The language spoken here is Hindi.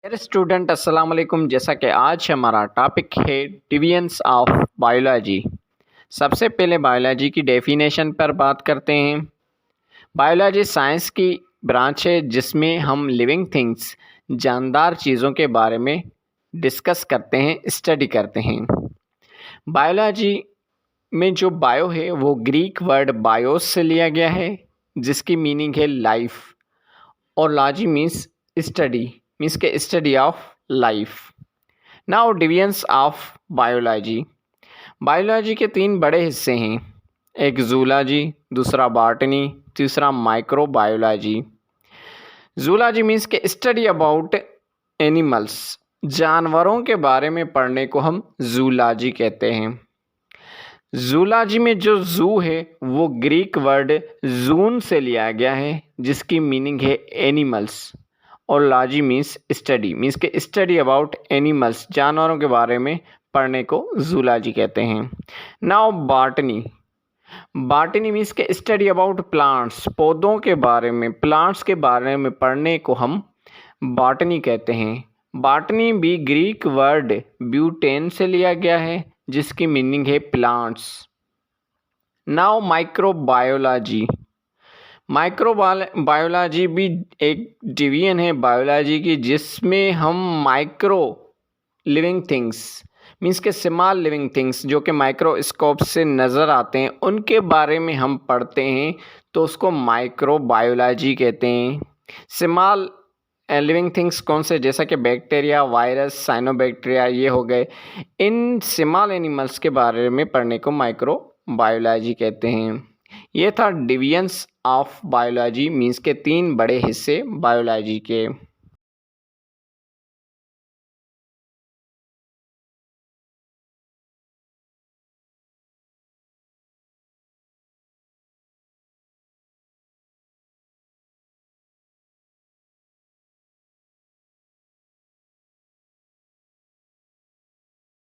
डियर स्टूडेंट अस्सलाम वालेकुम। जैसा कि आज हमारा टॉपिक है डिविजन्स ऑफ बायोलॉजी। सबसे पहले बायोलॉजी की डेफिनेशन पर बात करते हैं। बायोलॉजी साइंस की ब्रांच है जिसमें हम लिविंग थिंग्स जानदार चीज़ों के बारे में डिस्कस करते हैं, स्टडी करते हैं। बायोलॉजी में जो बायो है वो ग्रीक वर्ड बायोस से लिया गया है जिसकी मीनिंग है लाइफ, और लॉजी मीन्स स्टडी, मीन्स के study of life. Now divisions of biology. Biology के तीन बड़े हिस्से हैं, एक जूलॉजी, दूसरा बॉटनी, तीसरा माइक्रोबायोलॉजी। जूलॉजी मीन्स के स्टडी अबाउट एनिमल्स, जानवरों के बारे में पढ़ने को हम जूलॉजी कहते हैं। जूलॉजी में जो जू है वो ग्रीक वर्ड जून से लिया गया है जिसकी मीनिंग है एनिमल्स, और लॉजी मीन्स स्टडी, मीन्स के स्टडी अबाउट एनिमल्स, जानवरों के बारे में पढ़ने को जूलॉजी कहते हैं। Now botany. बॉटनी मीन्स के स्टडी अबाउट प्लांट्स, पौधों के बारे में, प्लांट्स के बारे में पढ़ने को हम बॉटनी कहते हैं। बॉटनी भी ग्रीक वर्ड ब्यूटेन से लिया गया है जिसकी मीनिंग है प्लांट्स। Now microbiology. माइक्रोबायोलॉजी भी एक डिवीजन है बायोलॉजी की जिसमें हम माइक्रो लिविंग थिंग्स, मीन्स के स्मॉल लिविंग थिंग्स जो कि माइक्रोस्कोप से नज़र आते हैं उनके बारे में हम पढ़ते हैं, तो उसको माइक्रोबायोलॉजी कहते हैं। स्मॉल लिविंग थिंग्स कौन से, जैसा कि बैक्टीरिया, वायरस, साइनोबैक्टीरिया, ये हो गए। इन स्मॉल एनिमल्स के बारे में पढ़ने को माइक्रोबायोलॉजी कहते हैं। ये था डिविजन्स ऑफ बायोलॉजी, मीन्स के तीन बड़े हिस्से बायोलॉजी के।